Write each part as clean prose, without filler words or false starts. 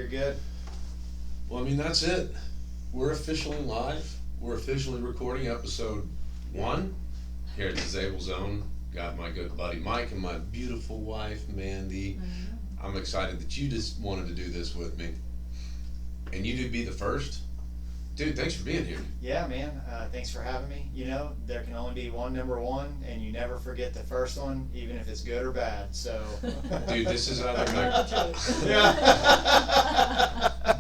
you're good. Well, I mean, that's it. We're officially live. We're officially recording episode 1 here at the Zabel Zone. Got my good buddy Mike and my beautiful wife Mandy. I'm excited that you just wanted to do this with me. And you did be the first. Dude, thanks for being here. Yeah, man. Thanks for having me. You know, there can only be one number one, and you never forget the first one, even if it's good or bad. So, Dude, this is either gonna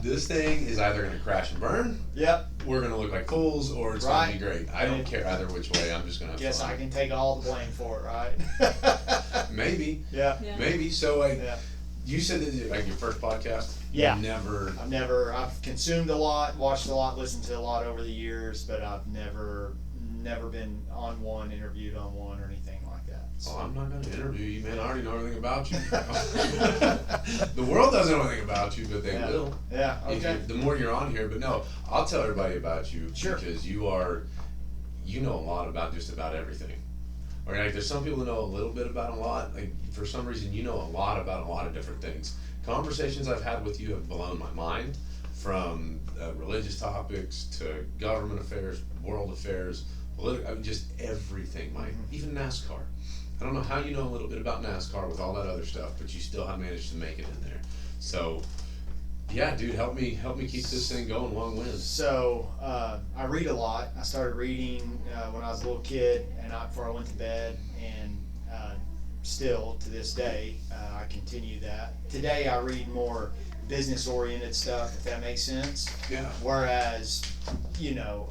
this thing is either gonna crash and burn. Yep. We're gonna look like fools, or it's gonna be great. I don't care either which way. I'm just gonna have Guess fun. I can take all the blame for it, right? Maybe. Yeah. Maybe. So, Yeah. you said that like your first podcast. Yeah. I've I've consumed a lot, watched a lot, listened to a lot over the years, but I've never been on one, interviewed on one, or anything like that. So. Oh, I'm not going to interview you, man. I already know everything about you. The world doesn't know anything about you, but they will. Yeah, okay. The more you're on here, but no, I'll tell everybody about you. Sure. Because you know a lot about just about everything. Or like, there's some people who know a little bit about a lot. Like, for some reason, you know a lot about a lot of different things. Conversations I've had with you have blown my mind, from religious topics to government affairs, world affairs, just everything, Mike. Even NASCAR. I don't know how you know a little bit about NASCAR with all that other stuff, but you still have managed to make it in there. So, yeah, dude, help me keep this thing going. Long wins. So I read a lot. I started reading when I was a little kid, and before I went to bed, and still to this day I continue that. Today I read more business-oriented stuff, if that makes sense. Yeah. Whereas,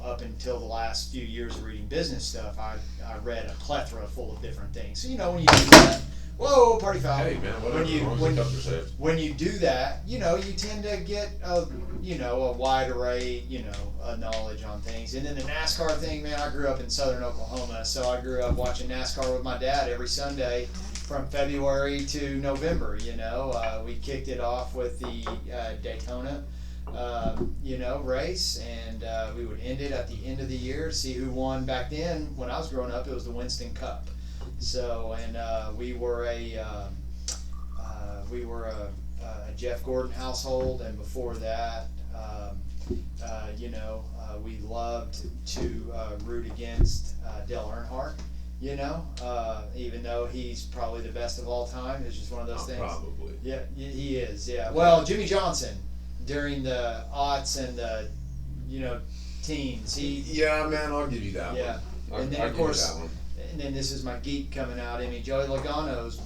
up until the last few years of reading business stuff, I read a plethora full of different things. So, when you do that, whoa, party foul. Hey, man, whatever. When you do that, you tend to get a wide array, of knowledge on things. And then the NASCAR thing, man, I grew up in southern Oklahoma, so I grew up watching NASCAR with my dad every Sunday from February to November. We kicked it off with the Daytona, race, and we would end it at the end of the year to see who won. Back then, when I was growing up, it was the Winston Cup. So, and we were a Jeff Gordon household, and before that, we loved to root against Dale Earnhardt. Even though he's probably the best of all time, it's just one of those things. Probably. Yeah, he is. Yeah. Well, Jimmy Johnson during the aughts and the teens. Yeah, man, I'll give you that one. Yeah, and then of course. And then this is my geek coming out. I mean, Joey Logano's,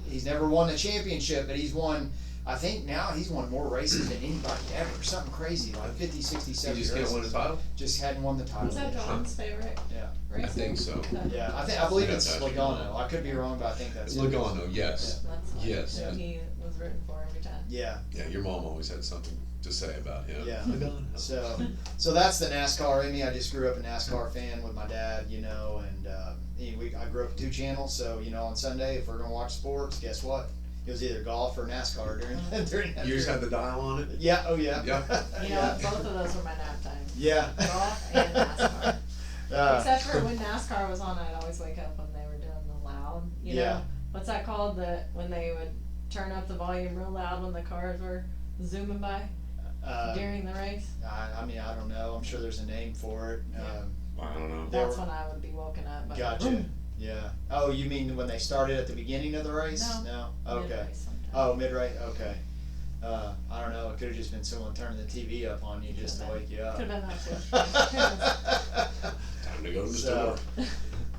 he's never won the championship, but he's won, I think now he's won more races than anybody ever. Something crazy, like 50, 60, 70 He just races. can't win the title? Just hadn't won the title. Is that John's favorite Yeah. race? I think so. Yeah, I believe Yeah, it's that's Logano. I could be wrong, but I think that's it. Logano, yes. That's what Yes. he was rooting for every time. Yeah. Yeah, your mom always had something to say about him. Yeah. Logano. So that's the NASCAR in me. I just grew up a NASCAR fan with my dad, and I grew up with 2 channels. So on Sunday, if we're gonna watch sports, guess what? It was either golf or NASCAR during that. You just had the dial on it? Yeah. Oh yeah. Yeah. Both of those were my nap times. Yeah. Golf and NASCAR. Except for when NASCAR was on, I'd always wake up when they were doing the loud. Yeah. What's that called? When they would turn up the volume real loud when the cars were zooming by during the race. I don't know. I'm sure there's a name for it. I don't know. That's when I would be woken up. By Gotcha. Yeah. Oh, you mean when they started at the beginning of the race? No. Okay. Mid-race sometime. Oh, mid-race. Okay. I don't know. It could have just been someone turning the TV up on you just to wake you up. Could have been that too. Time to go to the store.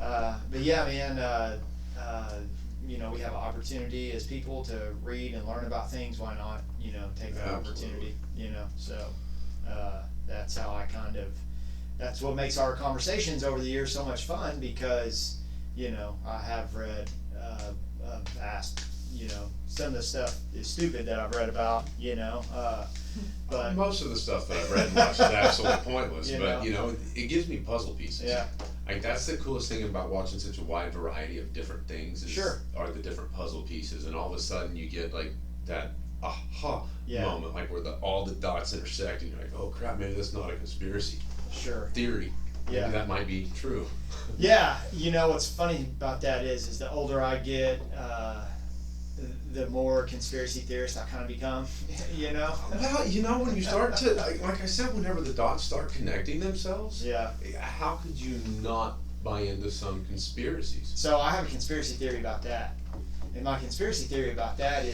But yeah, man. We have an opportunity as people to read and learn about things. Why not? Take that opportunity. So that's how I that's what makes our conversations over the years so much fun, because I have read vast, some of the stuff is stupid that I've read about, but most of the stuff that I've read and watched is absolutely pointless, but know. it gives me puzzle pieces. Yeah. Like, that's the coolest thing about watching such a wide variety of different things are the different puzzle pieces, and all of a sudden you get like that aha moment, like where all the dots intersect, and you're like, oh crap, maybe that's not a conspiracy theory. Yeah. Maybe that might be true. Yeah, what's funny about that is the older I get, the more conspiracy theorist I kind of become, you know? Well, when you start to, like I said, whenever the dots start connecting themselves, Yeah. how could you not buy into some conspiracies? So I have a conspiracy theory about that. And my conspiracy theory about that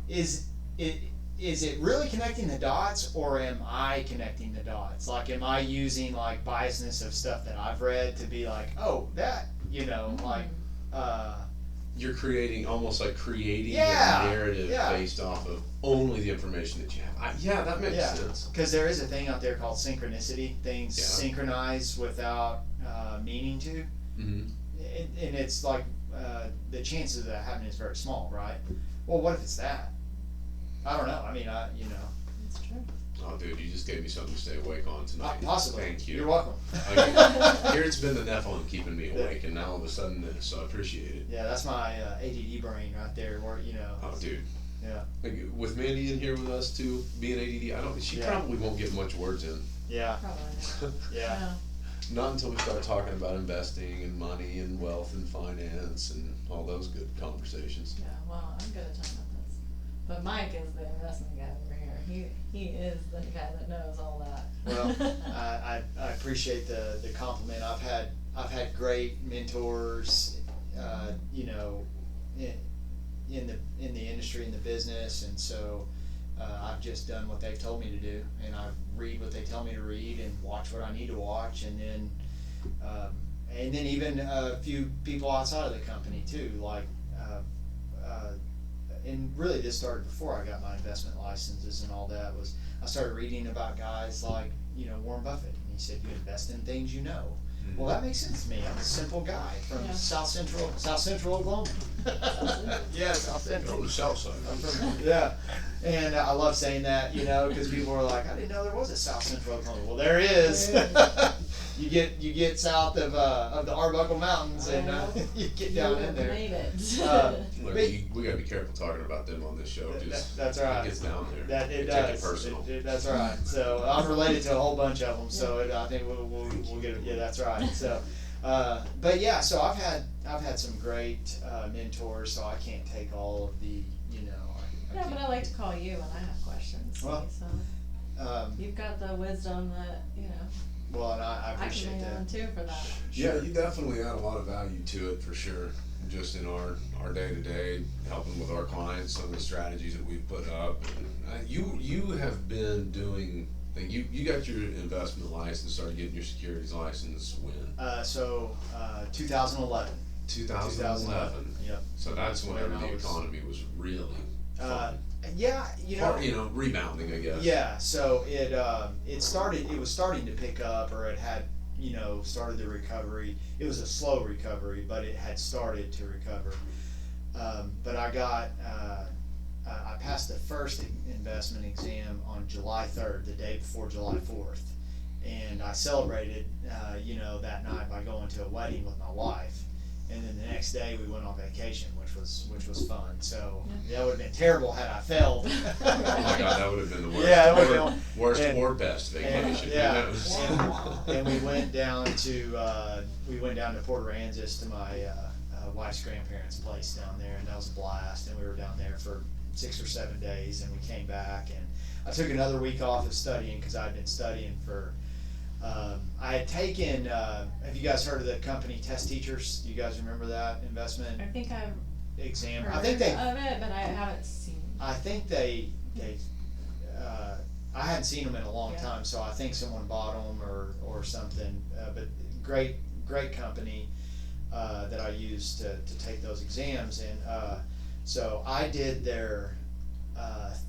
is it really connecting the dots, or am I connecting the dots? Like, am I using like biasness of stuff that I've read to be like, oh, that, you know, like, You're almost like creating Yeah, a narrative yeah. based off of only the information that you have. Yeah, that makes sense. Because there is a thing out there called synchronicity. Things synchronize without meaning to. Mm-hmm. And it's like the chances of that happening is very small, right? Well, what if it's that? I don't know. I mean, That's true. Oh, dude, you just gave me something to stay awake on tonight. Possibly. Thank you. You're welcome. Here it's been the Nephilim keeping me awake, and now all of a sudden this, so I appreciate it. Yeah, that's my ADD brain right there. Where Oh, dude. Yeah. Like, with Mandy in here with us too, being ADD, she probably won't get much words in. Yeah. Probably not. Yeah. Not until we start talking about investing and money and wealth and finance and all those good conversations. Yeah, well, I'm good at talking about this. But Mike is the investment guy over here. He is the guy that knows all that. Well, I appreciate the compliment. I've had great mentors, you know, in the industry, in the business, and so I've just done what they've told me to do, and I read what they tell me to read, and watch what I need to watch, and then even a few people outside of the company too, like. And really this started before I got my investment licenses and all that. Was I started reading about guys like, you know, Warren Buffett, and he said you invest in things you know. Well, that makes sense to me. I'm a simple guy from South Central Oklahoma. Yeah, South Central. From the south side. I'm from, yeah, and I love saying that, you know, because people are like, I didn't know there was a South Central Oklahoma. Well, there is. You get south of the Arbuckle Mountains, and you get down in there. Made it. Look, we gotta be careful talking about them on this show, because that's right. it gets down there. That it They does. take it personal. That's right. So I'm related to a whole bunch of them. So I think we'll get it. Yeah, that's right. So, but yeah, so I've had some great mentors. So I can't take all of the, you know. Yeah, but I like to call you when I have questions. Well, so you've got the wisdom that, you know. Well, and I I can appreciate lean on that. too for that. Yeah, you definitely add a lot of value to it for sure. Just in our day to day, helping with our clients, some of the strategies that we put up. And, you have been doing. You got your investment license, started getting your securities license when? 2011. 2011. Yep. So that's whenever the economy was really fun. Yeah, you know. Rebounding, I guess. Yeah, so it was starting to pick up, or it had, you know, started the recovery. It was a slow recovery, but it had started to recover. But I passed the first investment exam on July 3rd, the day before July 4th. And I celebrated, you know, that night by going to a wedding with my wife. And then the next day we went on vacation, which was fun. So that would have been terrible had I failed. Oh my God, that would have been the worst. Yeah, it would have been worst or best vacation. And we went down to Port Aransas to my wife's grandparents' place down there, and that was a blast. And we were down there for 6 or 7 days, and we came back, and I took another week off of studying because I'd been studying for. I had taken. Have you guys heard of the company Test Teachers? Do you guys remember that investment I think I've exam? heard I think they. of it, but I haven't seen. I think they. I hadn't seen them in a long time, so I think someone bought them or something. But great company that I used to take those exams, and so I did their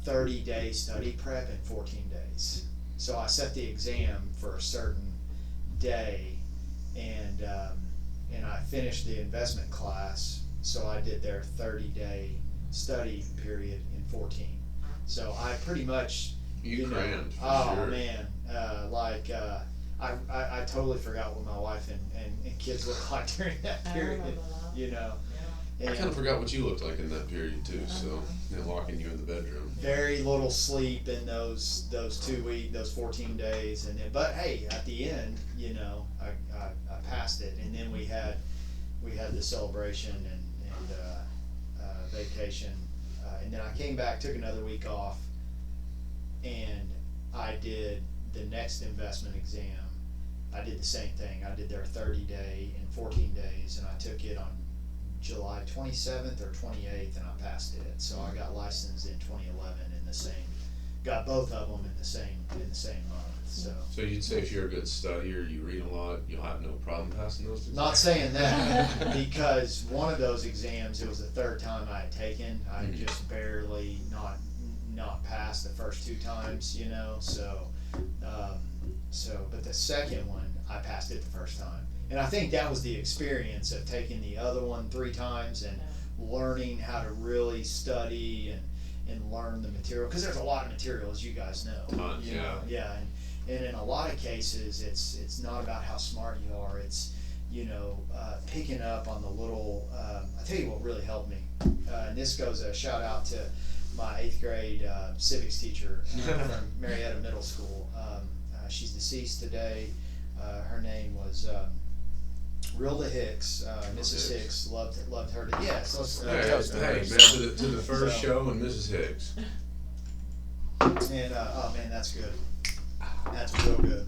30-day study prep in 14 days. So I set the exam for a certain day, and I finished the investment class. So I did their 30-day study period in 14. So I pretty much You crammed. Oh sure. man, I totally forgot what my wife and kids looked like during that period. You know. I kind of forgot what you looked like in that period too. So locking you in the bedroom. Very little sleep in those 14 days, and then, but hey, at the end, you know, I passed it, and then we had the celebration, and vacation, and then I came back, took another week off, and I did the next investment exam. I did the same thing. I did their 30-day in 14 days, and I took it on July 27th or 28th, and I passed it. So I got licensed in 2011 in the same, got both of them in the same month. So you'd say if you're a good studier, you read a lot, you'll have no problem passing those exams? not saying that, because one of those exams, it was the third time I had taken. I just barely not passed the first two times, you know. So but the second one, I passed it the first time. And I think that was the experience of taking the other one 3 times and learning how to really study and learn the material. Because there's a lot of material, as you guys know. Tons, you know? Yeah. And in a lot of cases, it's not about how smart you are. It's, you know, picking up on the little, I tell you what really helped me. And this goes a shout out to my 8th grade civics teacher from Marietta Middle School. She's deceased today. Her name was Rilda Hicks. Mrs. Hicks loved her to. Yes, let's toast her. Hey, man, to the first show and Mrs. Hicks. And oh man, that's good. That's real good.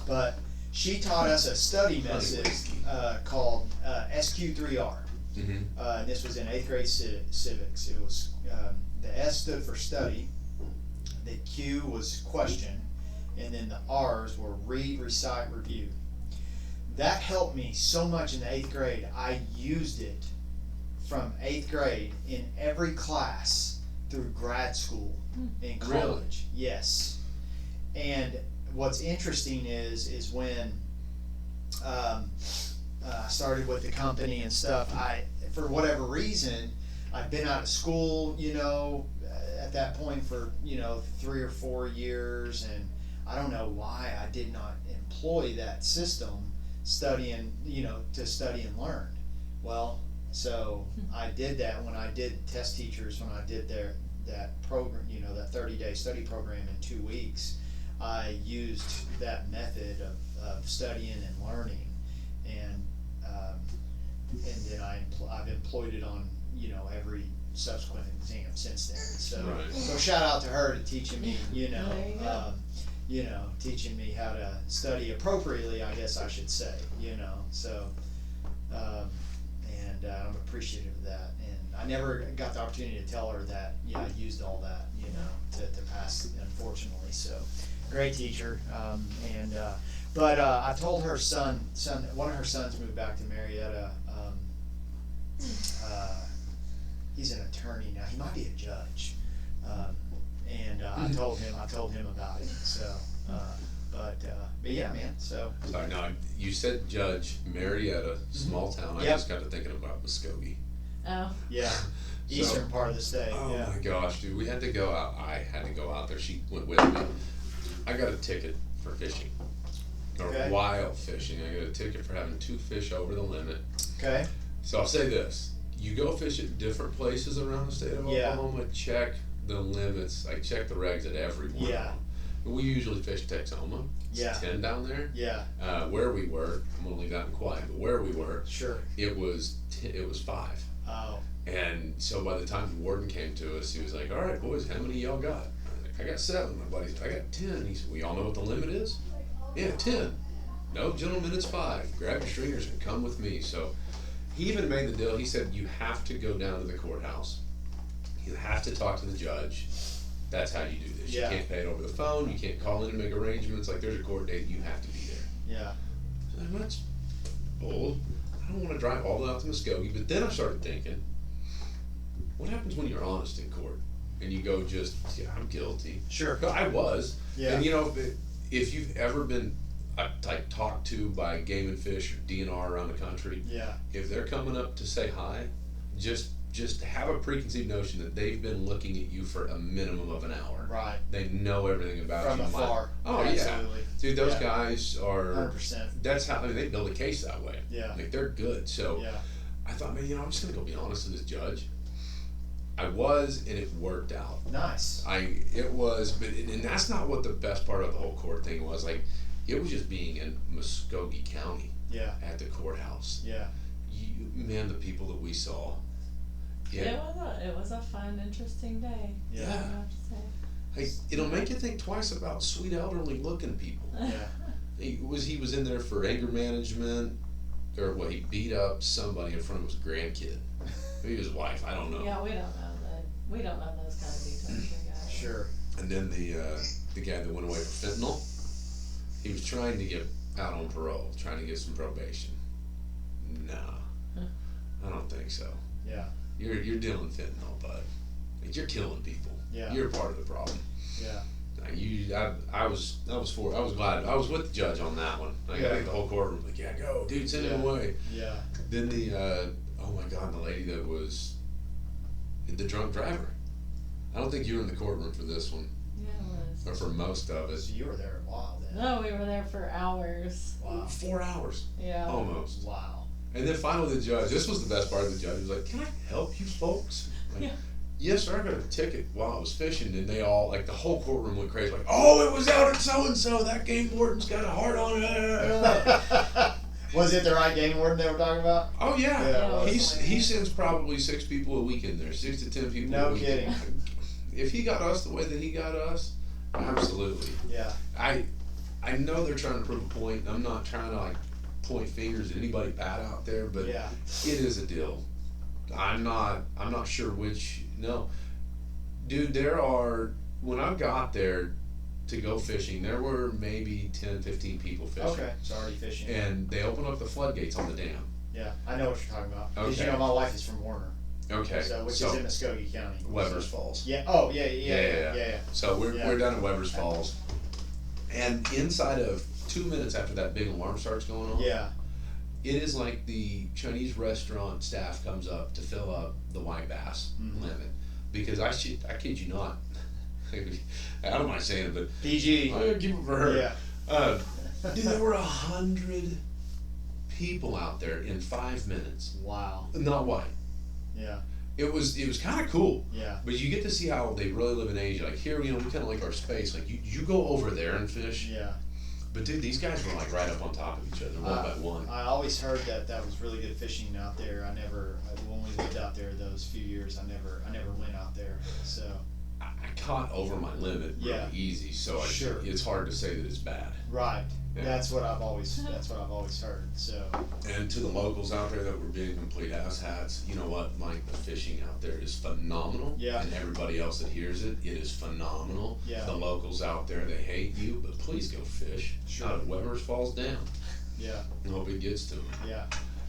But she taught us a study method called SQ3R. And this was in 8th grade civics. It was the S stood for study, the Q was question, and then the R's were read, recite, review. That helped me so much in the 8th grade. I used it from 8th grade in every class through grad school in college. Really? Yes. And what's interesting is when I started with the company and stuff, for whatever reason, I've been out of school, you know, at that point for, you know, 3 or 4 years, and I don't know why I did not employ that system studying, you know, to study and learn. Well, so I did that when I did test teachers, when I did that program, you know, that 30-day study program in 2 weeks. I used that method of studying and learning, and then I've employed it on, you know, every subsequent exam since then. So so shout out to her to teaching me, teaching me how to study appropriately, I guess I should say, you know. So I'm appreciative of that, and I never got the opportunity to tell her that I used all that, you know, to pass, unfortunately. So great teacher, but I told her son, one of her sons moved back to Marietta. He's an attorney now. He might be a judge, and I told him about it. So, but yeah, man. So. Sorry, now you said Judge, Marietta, small town. I just got to thinking about Muskogee. Oh. Yeah. Eastern part of the state. Oh yeah. my gosh, dude, we had to go out. I had to go out there. She went with me. I got a ticket for fishing, or wild fishing. I got a ticket for having 2 fish over the limit. Okay. So I'll say this: you go fish at different places around the state of Oklahoma. Check the limits. I check the regs at every one. Yeah. We usually fish Texoma. It's 10 down there. Yeah. Where we were, I'm gonna leave that in quiet. But where we were, sure, it was 5. Oh. And so by the time the warden came to us, he was like, "All right, boys, how many y'all got?" I was like, "I got 7." My buddy said, "I got 10." He said, "We all know what the limit is?" "Yeah, 10." "No, gentlemen, it's 5. Grab your stringers and come with me." So he even made the deal. He said, "You have to go down to the courthouse. You have to talk to the judge. That's how you do this. Yeah. You can't pay it over the phone. You can't call in and make arrangements. Like, there's a court date. You have to be there." Yeah. So I'm like, "That's bold. I don't want to drive all the way out to Muskogee." But then I started thinking, what happens when you're honest in court and you go I'm guilty? Sure. I was. Yeah. And you know, if you've ever been talked to by Game and Fish or DNR around the country, if they're coming up to say hi, just have a preconceived notion that they've been looking at you for a minimum of an hour. Right. They know everything about From you. afar. Oh, absolutely. Yeah. Dude, those guys are 100%. That's how they build a case that way. Yeah. Like, they're good. So I thought, man, I'm just gonna go be honest with this judge. I was, and it worked out. Nice. It was, and that's not what the best part of the whole court thing was. Like, it was just being in Muskogee County. Yeah. At the courthouse. Yeah. Man, the people that we saw, Yeah. It was a fun, interesting day. Yeah. I have to say. Hey, it'll make you think twice about sweet elderly looking people. Yeah. He was in there for anger management, or what? He beat up somebody in front of his grandkid, maybe his wife. I don't know. Yeah, we don't know that. We don't know those kind of details, here, guys. Sure. And then the guy that went away for fentanyl, he was trying to get out on parole, trying to get some probation. Nah, I don't think so. Yeah. You're dealing fentanyl, bud. Like, you're killing people. Yeah. You're part of the problem. Yeah. I was glad. I was with the judge on that one. Like, I think the whole courtroom was like, yeah, go, dude, send him away. Yeah. Then oh my God, the lady that was the drunk driver. I don't think you were in the courtroom for this one, Yeah, it or was. for most of it. So you were there a while then. No, we were there for hours. Wow. 4 hours, Yeah. almost. Wow. And then finally the judge, this was the best part of the judge, he was like, can I help you folks? Like, Yeah. yes, sir, I got a ticket while I was fishing. And they all, like, the whole courtroom went crazy. Like, oh, it was out at so-and-so. That game warden's got a heart on it. Was it the right game warden they were talking about? Oh, yeah. Yeah, it He was. sends probably 6 people a week in there. 6 to 10 people a No week. kidding. If he got us the way that he got us, absolutely. Yeah. I know they're trying to prove a point. I'm not trying to, like, point fingers at anybody bad out there, but Yeah. it is a deal. I'm not sure which. No, dude, when I got there to go fishing, there were maybe 10, 15 people fishing. Okay. It's already fishing. And they opened up the floodgates on the dam. Yeah. I know what you're talking about. Because Okay. my wife is from Warner. Okay. So, which is in Muskogee County. Weber's Falls. Yeah. Oh, yeah. Yeah. So we're down at Weber's Falls. And inside of 2 minutes after that big alarm starts going on, Yeah. it is like the Chinese restaurant staff comes up to fill up the white bass limit. Because I kid you not, I don't mind saying it, but PG. I'm gonna give it for her. Yeah. Dude, there were 100 people out there in 5 minutes. Wow. Not white. Yeah. It was kind of cool. Yeah. But you get to see how they really live in Asia. Like here, we kind of like our space. Like you go over there and fish. Yeah. But dude, these guys were like right up on top of each other, one by one. I always heard that was really good fishing out there. When we lived out there those few years, I never went out there. So. I caught over my limit really Yeah. easy, so Sure. it's hard to say that it's bad. Right. Yeah. That's what I've always heard. So. And to the locals out there that were being complete asshats, you know what, Mike, the fishing out there is phenomenal. Yeah. And everybody else that hears it, it is phenomenal. Yeah. The locals out there, they hate you, but please go fish. Sure. Out of Weber's Falls Dam. Yeah. I hope it gets to them. Yeah.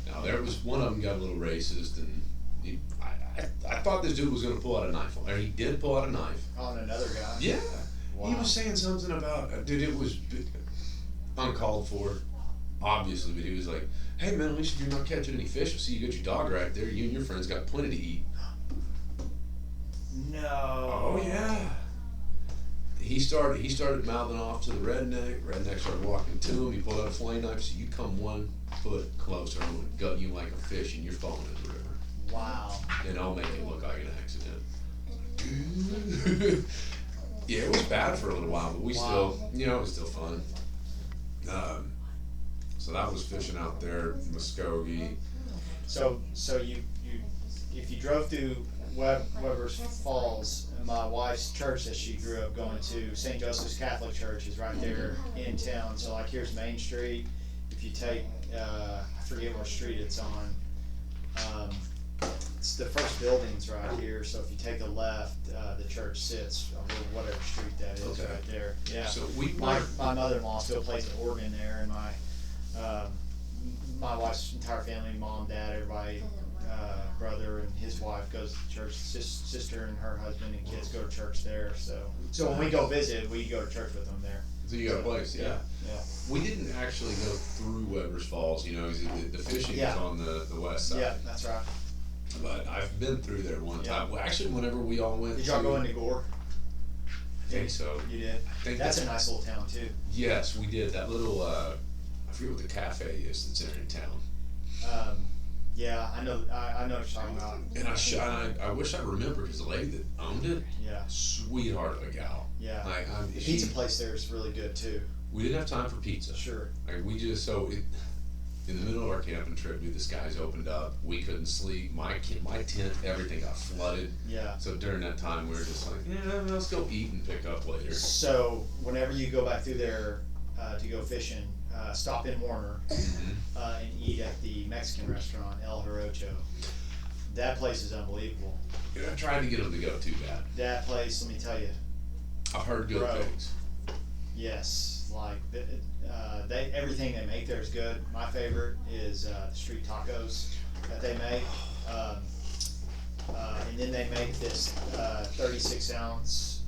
Now there was one of them got a little racist, and I thought this dude was gonna pull out a knife, or he did pull out a knife. On another guy. Yeah. Wow. He was saying something about, dude, it was uncalled for, obviously, but he was like, hey man, at least if you're not catching any fish, I see you got your dog right there, you and your friends got plenty to eat. No. Oh yeah. He started mouthing off to the redneck started walking to him, he pulled out a fillet knife, so you come 1 foot closer, I'm gonna gut you like a fish and you're falling in the river. Wow. And I'll make it look like an accident. Yeah, it was bad for a little while, but we Wow. still, it was still fun. So that was fishing out there, Muskogee. So you if you drove through Weber's Falls, my wife's church that she grew up going to, St. Joseph's Catholic Church, is right there in town. So like here's Main Street. If you take I forget what street it's on. It's the first building's right here. So if you take a left, the church sits on whatever street that is Okay. right there. Yeah. So My mother-in-law still plays the organ there, and my wife's entire family, mom, dad, everybody, brother and his wife goes to church. Sister and her husband and kids go to church there. So when we go visit, we go to church with them there. So you got a place, yeah. Yeah. We didn't actually go through Weber's Falls, the fishing Yeah. is on the west side. Yeah, that's right. But I've been through there one Yeah. time. Well, actually, whenever we all went Did y'all go into Gore? I think so. You did. I think That's a nice little town too. Yes, we did. That little, I forget what the cafe is that's in town. Yeah, I know what you're talking about. And I wish I remembered, because the lady that owned it, Yeah. sweetheart of a gal. Yeah. Like, The pizza place there is really good too. we didn't have time for pizza. Sure. Like, we just, in the middle of our camping trip, dude, the skies opened up. We couldn't sleep. My tent, everything got flooded. Yeah. So during that time, we were just like, yeah, let's go eat and pick up later. So whenever you go back through there to go fishing, stop in Warner and eat at the Mexican restaurant El Jarocho. That place is unbelievable. Yeah, I tried to get them to go too bad. That place, let me tell you. I've heard good things. Yes, like everything they make there is good. My favorite is the street tacos that they make, and then they make this 36-ounce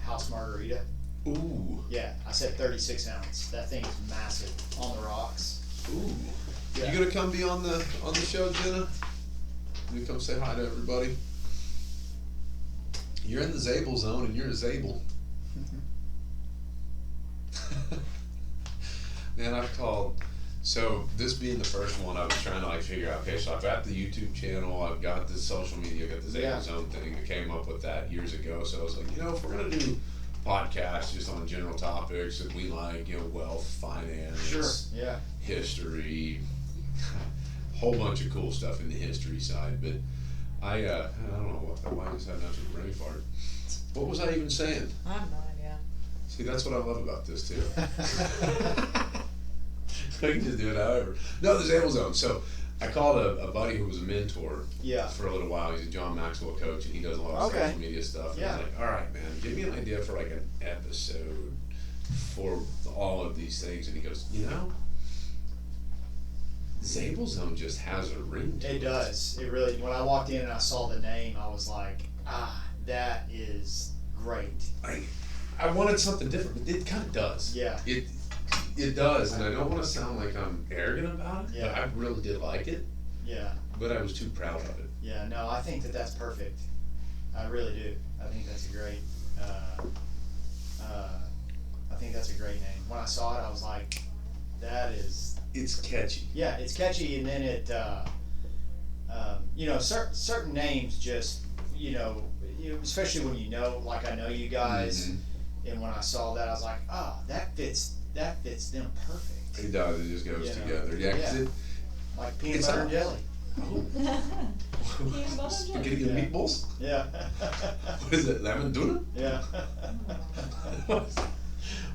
house margarita. Ooh. Yeah, I said 36 ounce. That thing is massive on the rocks. Ooh. Yeah. You gonna come be on the show, Jenna? You come say hi to everybody. You're in the Zabel zone, and you're a Zabel. Man, I've called. So this being the first one, I was trying to like figure out. Okay, so I've got the YouTube channel, I've got the social media, I've got the Zabel Zone thing. I came up with that years ago. So I was like, if we're gonna do podcasts just on general topics that we like, wealth, finance, history, whole bunch of cool stuff in the history side. But I don't know why I just had enough of a brain fart. What was I even saying? I have no idea. See, that's what I love about this too. I can just do it however. No, the Zabel Zone. So I called a buddy who was a mentor for a little while. He's a John Maxwell coach, and he does a lot of social media stuff. And I was like, all right, man, give me an idea for like an episode for all of these things. And he goes, Zabel Zone just has a ring to it. It does. It really, when I walked in and I saw the name, I was like, that is great. I wanted something different, but it kind of does. Yeah. It does, and I don't want to sound like I'm arrogant about it, but I really did like it. Yeah. But I was too proud of it. Yeah, no, I think that's perfect. I really do. I think that's a great, name. When I saw it, I was like, that is... It's catchy. Yeah, it's catchy, and then it, certain names just, especially when like I know you guys, and when I saw that, I was like, that fits them perfect. It does. It just goes together. Yeah. Yeah. Like peanut butter and jelly. Oh. Peanut butter and jelly. Spaghetti and meatballs? Yeah. What is it? Lemon tuna? Yeah.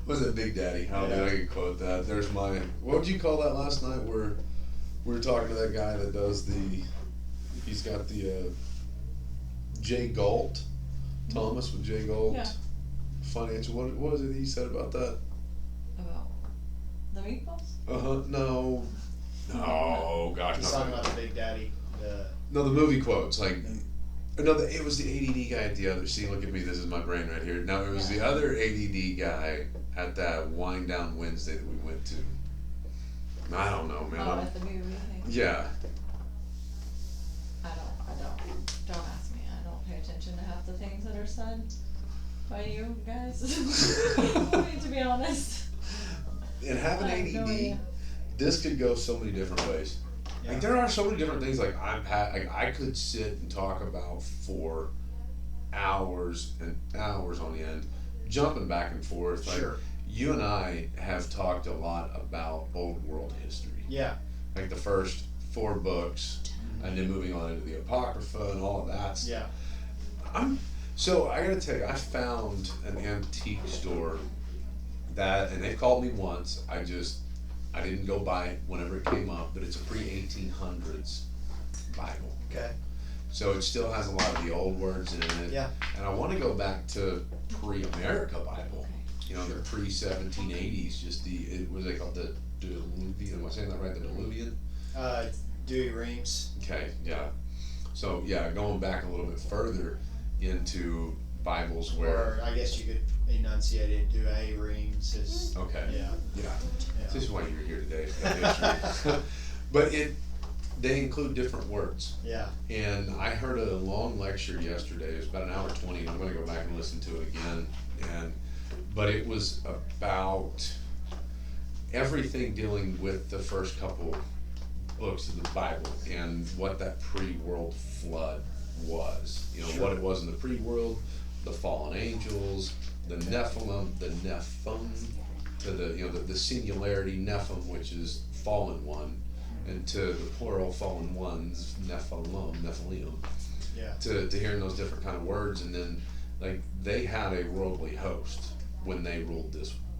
Was it Big Daddy? I don't think I can quote that. There's my. What would you call that last night? Where we were talking to that guy that does the. He's got the Jay Galt, Thomas with Jay Galt. Yeah. Financial. What was it he said about that? About the meatballs? No. No, gosh. He's talking about the Big Daddy. No, the movie quotes like. No, it was the ADD guy at the other. See, look at me. This is my brain right here. No, it was the other ADD guy at that Wind Down Wednesday that we went to. I don't know, man. At the movie thing. Yeah. I don't ask me. I don't pay attention to half the things that are said by you guys. To be honest. And having ADD, this could go so many different ways. Yeah. Like there are so many different things. Like I could sit and talk about for hours and hours on end, jumping back and forth. Like, sure. You and I have talked a lot about old world history. Yeah. Like the first 4 books, and then moving on into the Apocrypha and all of that stuff. Yeah. So I gotta tell you, I found an antique store that, and they called me once. I didn't go buy it whenever it came up, but it's a pre-1800s Bible. Okay. So it still has a lot of the old words in it. Yeah. And I want to go back to pre-America Bible. The pre-1780s, what is it called? The Diluvian, am I saying that right? The Diluvian? Dewey Reams. Okay, yeah. So, yeah, going back a little bit further into Bibles where... Or I guess you could enunciate it, Dewey Reams is... Okay. Yeah. This is why you're here today. But they include different words. Yeah. And I heard a long lecture yesterday. It was about an hour 20. I'm going to go back and listen to it again. But it was about everything dealing with the first couple books of the Bible and what that pre-world flood was. Sure. What it was in the pre-world, the fallen angels, the Nephilim, the Nephim, to the singularity Nephim, which is fallen one, and to the plural fallen ones, Nephilim, Yeah. to hearing those different kind of words. And then like they had a worldly host when they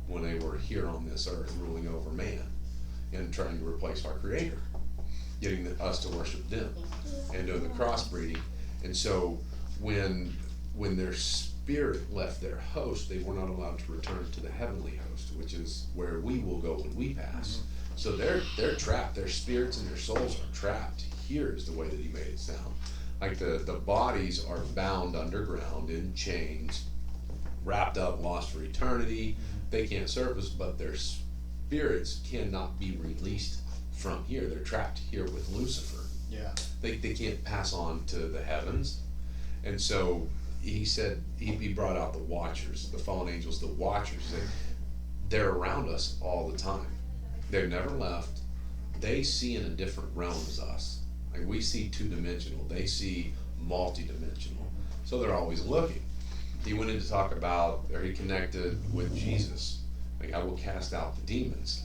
when they were here on this earth ruling over man and trying to replace our creator, getting us to worship them and doing the crossbreeding. And so when their spirit left their host, they were not allowed to return to the heavenly host, which is where we will go when we pass. So they're trapped. Their spirits and their souls are trapped. Here is the way that he made it sound. Like the bodies are bound underground in chains, wrapped up, lost for eternity. They can't surface, but their spirits cannot be released from here. They're trapped here with Lucifer. Yeah. They can't pass on to the heavens. And so he said, he brought out the watchers, the fallen angels, the watchers. They're around us all the time. They've never left. They see in a different realm as us. Like we see two-dimensional. They see multi-dimensional. So they're always looking. He went in to talk about, or he connected with Jesus. Like, I will cast out the demons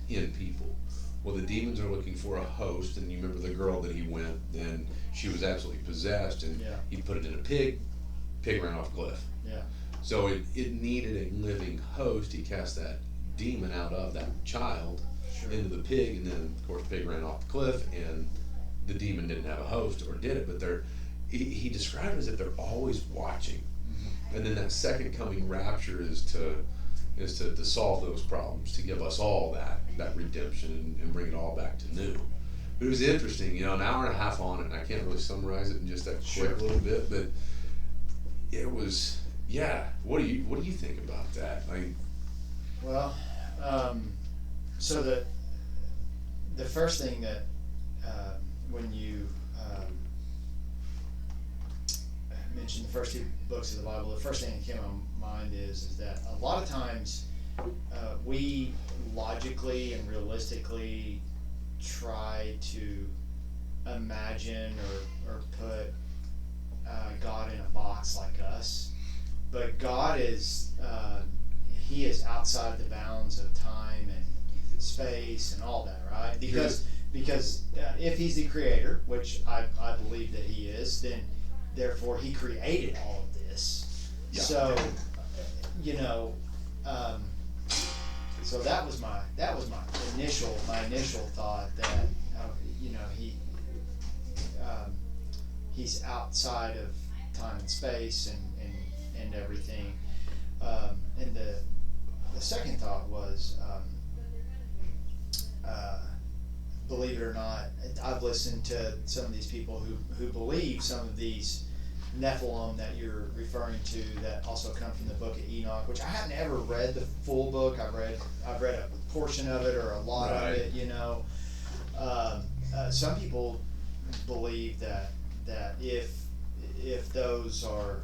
in people. Well, the demons are looking for a host, and you remember the girl that he went, then she was absolutely possessed, and he put it in a pig ran off a cliff. Yeah. So it needed a living host. He cast that demon out of that child into the pig, and then of course the pig ran off the cliff, and the demon didn't have a host, or did it, but he described it as if they're always watching. And then that second coming rapture is to solve those problems, to give us all that redemption and bring it all back to new. But it was interesting, an hour and a half on it, and I can't really summarize it in just that quick little bit, but it was, what do you think about that? Well, so the first thing that when you mentioned the first two books of the Bible, the first thing that came to my mind is that a lot of times we logically and realistically try to imagine or put God in a box like us, but God is he is outside the bounds of time and space and all that, right? Because if he's the creator, which I believe that he is, then therefore he created all of this. Yeah. So so that was my initial thought that he's outside of time and space and everything. And the second thought was, believe it or not, I've listened to some of these people who believe some of these Nephilim that you're referring to that also come from the book of Enoch, which I haven't ever read the full book. I've read a portion of it or a lot of it. Some people believe that if those are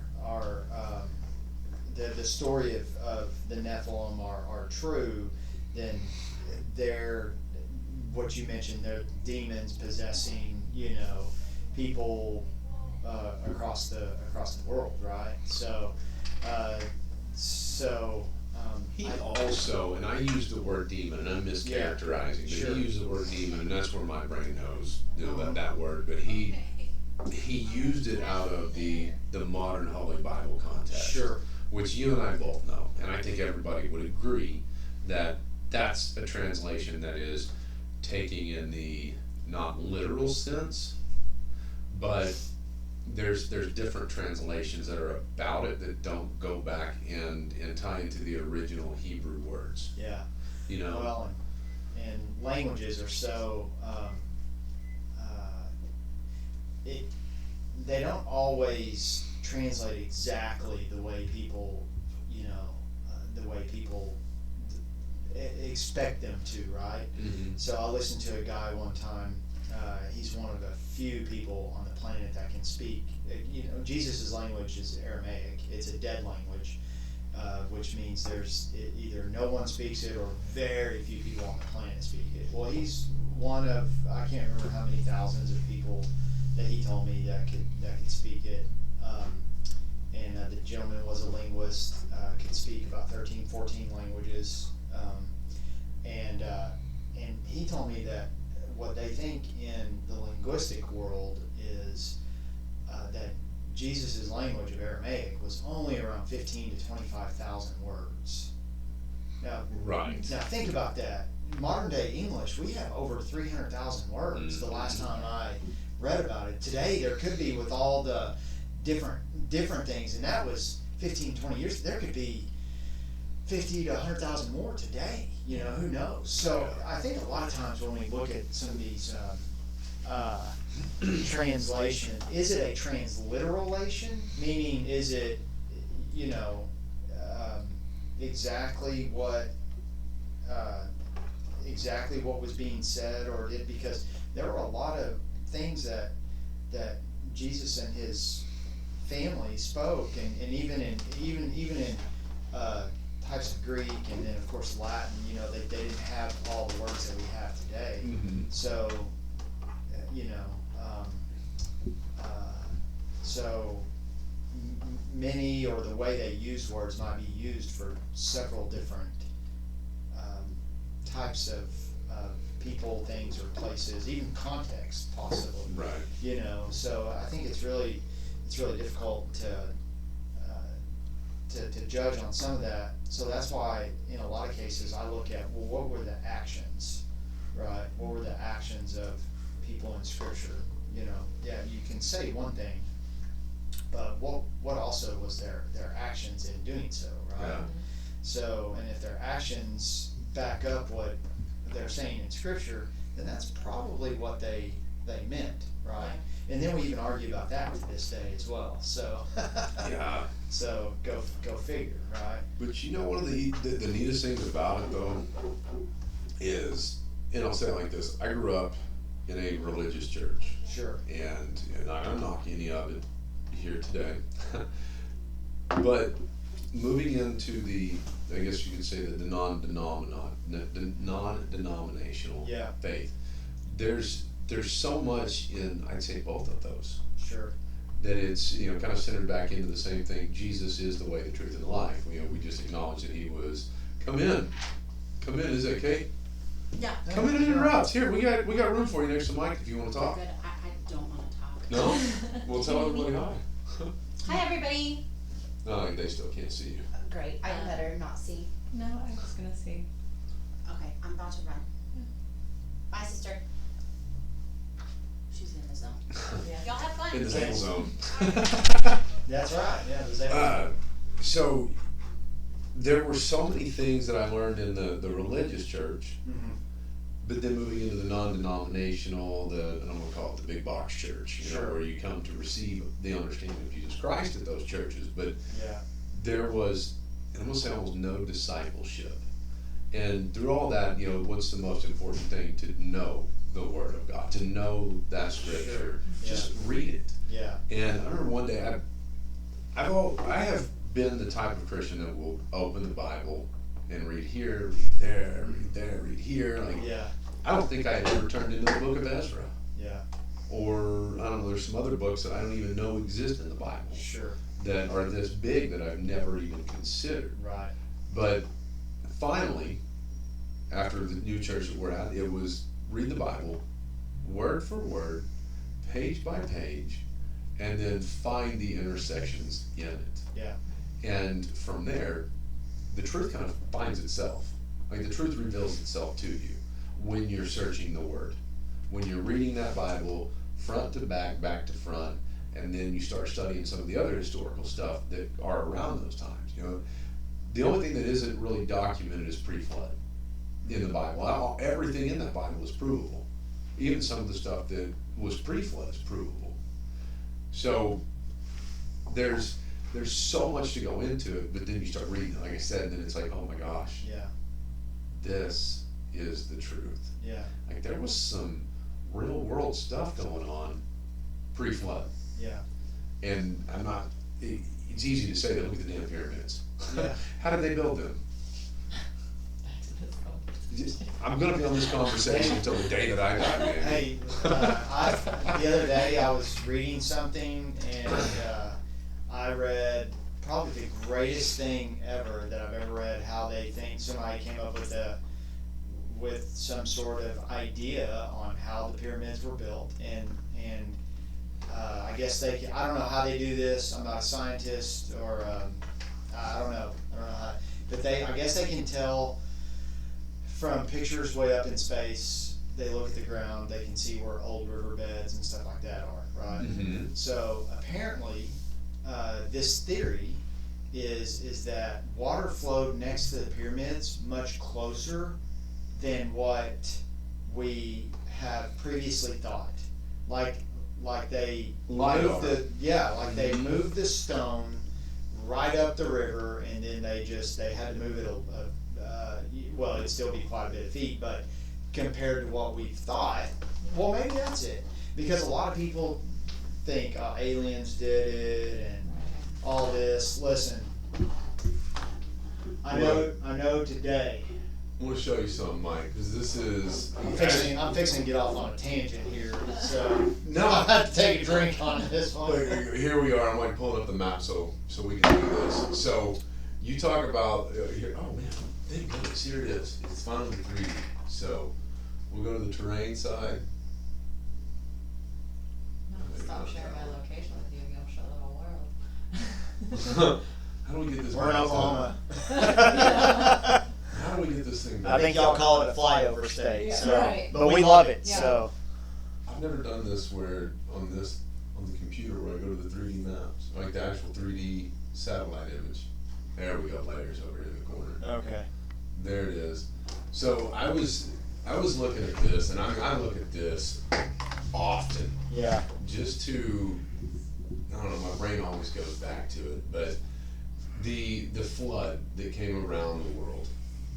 the story of the Nephilim are true, then they're what you mentioned. They're demons possessing people across the world, right? He also, and I use the word demon, and I'm mischaracterizing, but he used the word demon, and that's where my brain knows that word. But he used it out of the modern Holy Bible context, which you and I both know, and I think everybody would agree that that's a translation that is taking in the not literal sense, but there's different translations that are about it that don't go back and tie into the original Hebrew words. Yeah. Well, and languages are so they don't always translate exactly the way people expect them to, right? Mm-hmm. So I listened to a guy one time. He's one of the few people on the planet that can speak. Jesus' language is Aramaic. It's a dead language, which means there's either no one speaks it or very few people on the planet speak it. Well, he's one of, I can't remember how many thousands of people that he told me that could speak it. And the gentleman was a linguist, could speak about 13, 14 languages. And he told me that what they think in the linguistic world is that Jesus' language of Aramaic was only around 15 to 25,000 words. Now, Right. now think about that. Modern day English, we have over 300,000 words. The last time I read about it. Today there could be, with all the different things, and that was 15, 20 years. There could be 50 to 100,000 more today. You know, who knows? So I think a lot of times when we look at some of these translation, is it a transliteration? Meaning, is it, you know, exactly what was being said, or did, because there were a lot of things that Jesus and his family spoke, and even in types of Greek, and then of course Latin. You know, they didn't have all the words that we have today. Mm-hmm. So, you know, so many, or the way they use words might be used for several different types of people, things, or places, even context, possibly. Right. You know, so I think it's really difficult to judge on some of that. So that's why in a lot of cases I look at, well, what were the actions, right? What were the actions of people in Scripture? You know, yeah, you can say one thing, but what also was their actions in doing so, right? Yeah. So, and if their actions back up what they're saying in Scripture, then that's probably what they meant, right? And then we even argue about that to this day as well. So, Yeah. So go figure, right? But you know, one of the neatest things about it though is, and I'll say it like this: I grew up in a religious church, Sure. and I'm not gonna knock any of it here today, but moving into I guess you could say the non-denominational Yeah. faith, there's so much in, I'd say, both of those, Sure. that it's, you know, kind of centered back into the same thing. Jesus is the way, the truth, and the life. You know, we just acknowledge that he was. Come in, is that okay? Yeah. Come in and interrupt. Here, we got room for you next to Mike if you want to talk. Good. I don't want to talk. No? Well, tell everybody hi. Hi, everybody. No, they still can't see you. Great. I better not see. No, I was gonna see. Okay, I'm about to run. Bye, sister. She's in the zone. Yeah. Y'all have fun. In the same zone. That's right. Yeah. The same. So there were so many things that I learned in the religious church, Mhm. but then moving into the non-denominational, and I'm gonna call it the big box church, you know, Sure. where you come to receive the understanding of Jesus Christ at those churches. But Yeah. there was, and I'm gonna say, almost no discipleship. And through all that, you know, what's the most important thing? To know the Word of God, to know that Scripture. Sure. Just read it. Yeah. And I remember one day, I have been the type of Christian that will open the Bible and read here, read there, read here. Like, Yeah. I don't think I had ever turned into the book of Ezra. Yeah. Or, I don't know, there's some other books that I don't even know exist in the Bible Sure. that are this big that I've never even considered. Right. But finally, after the new church that we're at, it was read the Bible, word for word, page by page, and then find the intersections in it. Yeah. And from there, the truth kind of finds itself. Like, the truth reveals itself to you when you're searching the Word. When you're reading that Bible front to back, back to front, and then you start studying some of the other historical stuff that are around those times. You know, the only thing that isn't really documented is pre-flood in the Bible. Everything in that Bible is provable. Even some of the stuff that was pre-flood is provable. So there's so much to go into it, but then you start reading it, like I said, and then it's like, oh my gosh, Yeah. this is the truth. Yeah. Like, there was some real world stuff going on pre-flood. Yeah. And it's easy to say that, look at the damn pyramids. Yeah. How did they build them? Back to this one. I'm gonna be on this conversation until the day that I die, man. Hey, the other day I was reading something, and I read probably the greatest thing ever that I've ever read. How they think somebody came up with with some sort of idea on how the pyramids were built, and I guess I don't know how they do this. I'm not a scientist, or I don't know how, but I guess they can tell from pictures way up in space. They look at the ground, they can see where old riverbeds and stuff like that are, right? Mm-hmm. So apparently, this theory is that water flowed next to the pyramids much closer than what we have previously thought. Like they moved they moved the stone right up the river, and then they had to move it well, it'd still be quite a bit of feet, but compared to what we thought, well, maybe that's it. Because a lot of people think aliens did it and all this. Listen, I know today. I want to show you something, Mike, because this is. I'm fixing to get off on a tangent here, so No. I have to take a drink on this one. Look, here we are. I'm like pulling up the map so we can do this. So you talk about here. Oh man, thank goodness, here it is. It's finally 3D. So we'll go to the terrain side. No, stop sharing my location with you, you'll show the whole world. How do we get this? We're in back Oklahoma. on? How do we get this thing back? I think y'all call it a flyover state, Yeah, so, right. but we love it, Yeah. so. I've never done this where on the computer where I go to the 3D maps, like the actual 3D satellite image. There we go, layers over here in the corner. Okay. There it is. So I was looking at this, and I look at this often, Yeah. just to, I don't know, my brain always goes back to it, but the flood that came around the world,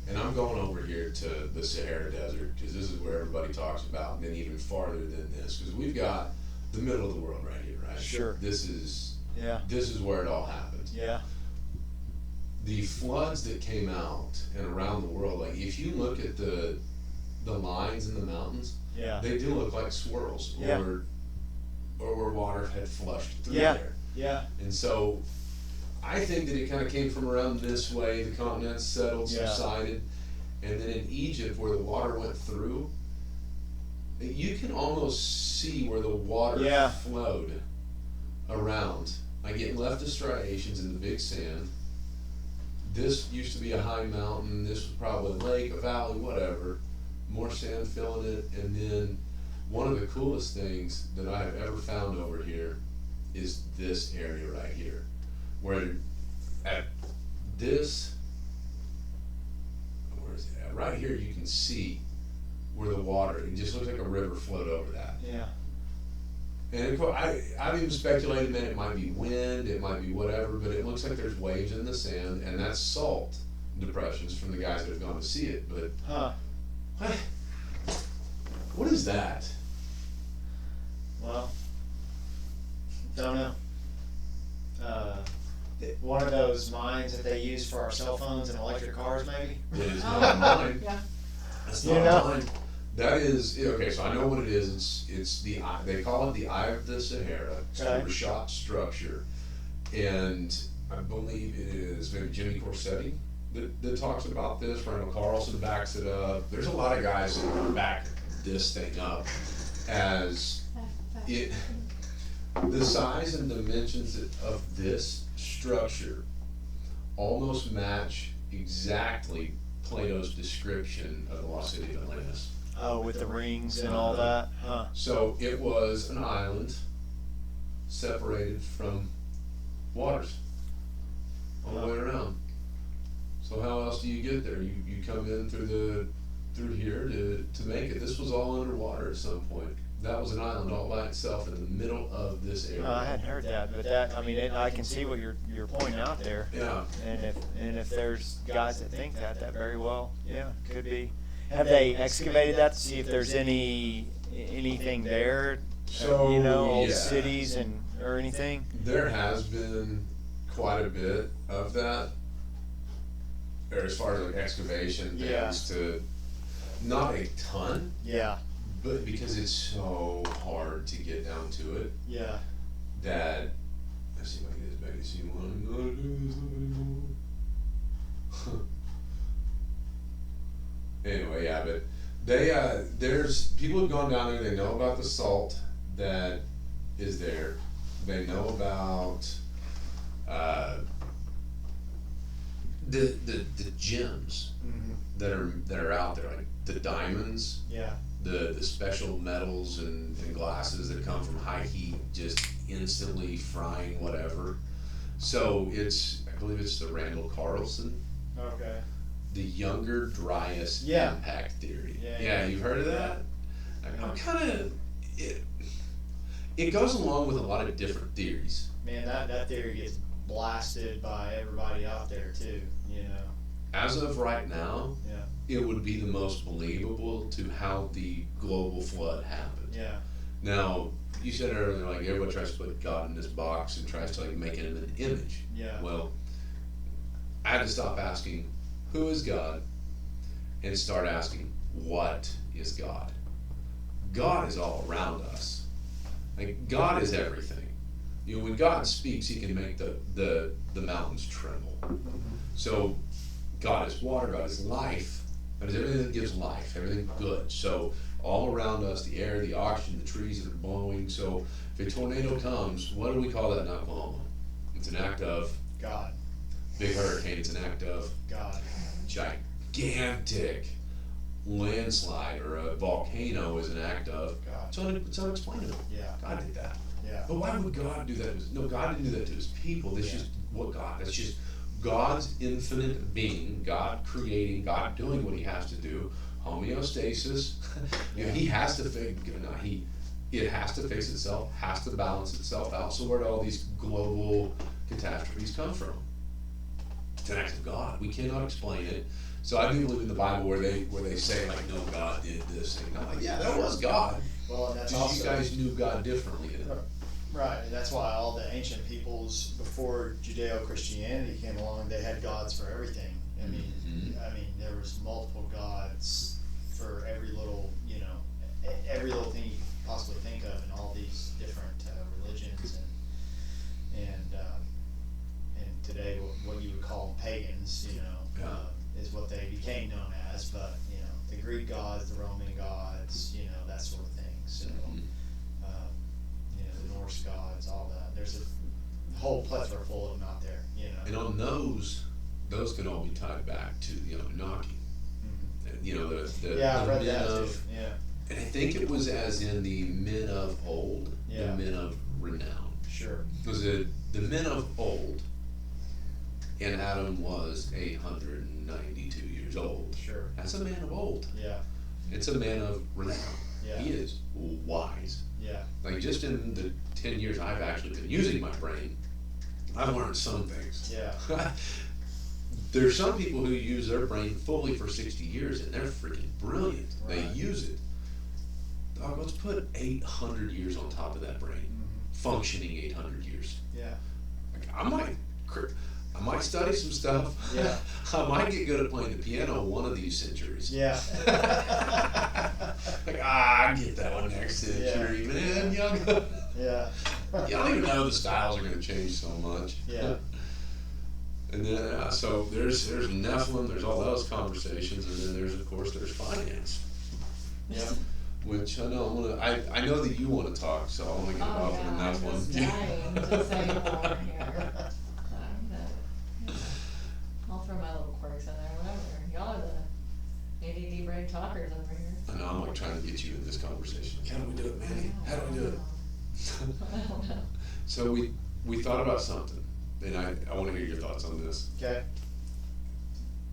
and I'm going over here to the Sahara Desert, because this is where everybody talks about, and then even farther than this, because we've got the middle of the world right here, right? Sure. This is where it all happened. Yeah. The floods that came out and around the world, like if you look at the lines in the mountains, Yeah. they do look like swirls, Yeah. or where water had flushed through Yeah. there. Yeah. And so I think that it kind of came from around this way, the continents settled, Yeah. subsided, and then in Egypt where the water went through, you can almost see where the water Yeah. flowed around. Like it left the striations in the big sand. This used to be a high mountain, this was probably a lake, a valley, whatever. More sand filling it, and then one of the coolest things that I have ever found over here is this area right here. Where at this, where is it at? Right here you can see where the water, it just looks like a river flowed over that. Yeah. And of course, I've even speculated, man, it might be wind, it might be whatever, but it looks like there's waves in the sand, and that's salt depressions from the guys that have gone to see it, but Huh. what is that? Well, don't know. One of those mines that they use for our cell phones and electric cars, maybe? It is Oh, not mine. Yeah. That's You not know? mine. That is, okay, so I know what it is. It's the eye, they call it the Eye of the Sahara. It's Okay. a Rashat structure. And I believe it is maybe Jimmy Corsetti that talks about this. Randall Carlson backs it up. There's a lot of guys that back this thing up as it, the size and dimensions of this structure almost match exactly Plato's description of the lost city of Atlantis. Oh, with the rings and all that? Huh. So it was an island separated from waters all the way around. So how else do you get there? You come in through here to make it. This was all underwater at some point. That was an island all by itself in the middle of this area. I hadn't heard that, but that, I mean, I can see what you're pointing out there. Yeah. And if there's guys that think that very well, yeah, could be. Have they excavated that to see if there's anything there? So, Old yeah. cities or anything? There has been quite a bit of that, or as far as like excavation Yeah. things to, not a ton, Yeah, but because it's so hard to get down to it, yeah. that, let's see if I can get this back to see one, I'm not doing this anymore. Anyway, yeah, but there's people who've gone down there. They know about the salt that is there. They know about the gems that are out there, like the diamonds, Yeah. the special metals and glasses that come from high heat, just instantly frying whatever. So I believe it's the Randall Carlson, Okay. the younger, driest Yeah. impact theory. Yeah. You've heard of that? I'm kind of it goes along with a lot of different theories. Man, that theory gets blasted by everybody out there too, you know. As of right now, Yeah. it would be the most believable to how the global flood happened. Yeah. Now, you said earlier, like, everybody tries to put God in this box and tries to, like, make him an image. Yeah. Well, I had to stop asking, who is God? And start asking, what is God? God is all around us. Like, God is everything. You know, when God speaks, he can make the mountains tremble. So, God is water, God is life. God is everything that gives life, everything good. So, all around us, the air, the oxygen, the trees that are blowing. So, if a tornado comes, what do we call that in Oklahoma? It's an act of God. big hurricane. It's an act of God. gigantic landslide, or a volcano is an act of God. it's unexplainable. Yeah. God did that. Yeah. But why would God do that? No, God didn't do that to his people. That's Yeah. just that's just God's infinite being, God creating, God doing what he has to do. Homeostasis. You know, he has to it has to fix itself, has to balance itself out. So where do all these global catastrophes come from? It's an act of God. We cannot explain it. So I do believe in the Bible where they say, like, no, God did this thing. I'm like, yeah, that was God. Well, and that's Just also you guys knew God differently. right, and that's why all the ancient peoples before Judeo-Christianity came along, they had gods for everything. I mean, there was multiple gods for every little, every little thing you could possibly think of in all these different religions, and today what you would call pagans, is what they became known as. But the Greek gods, the Roman gods, that sort of thing. So. The Norse gods, all that. There's a whole plethora full of them out there, And on those can all be tied back to the Anunnaki. The I've read men that of, too. Yeah. and I think it was as in the men of old, Yeah. the men of renown. Sure. Was it the men of old? And Adam was 892 years old. Sure. That's a man of old. Yeah. It's a man of renown. Yeah. He is wise. Yeah. Like, just in the 10 years I've actually been using my brain, I've learned some things. Yeah. There's some people who use their brain fully for 60 years and they're freaking brilliant. They Right. use it. Dog, let's put 800 years on top of that brain. Functioning 800 years. Yeah. Like, I might study some stuff. Yeah. I might get good at playing the piano one of these centuries. Yeah. Like, I get that one next century, man. Y'all don't even know the styles are going to change so much. Yeah. And then, so there's Nephilim, there's all those conversations, and then there's finance. Yeah. Which I know I know that you want to talk, so I want to get involved in that I'm one. just dying to say more here. I'll throw my little quirks in there, whatever. Y'all are the ADD brain talkers over here. I know, I'm like trying to get you in this conversation. How do we do it, man? How do we do it? I don't know. So we thought about something, and I want to hear your thoughts on this. Okay.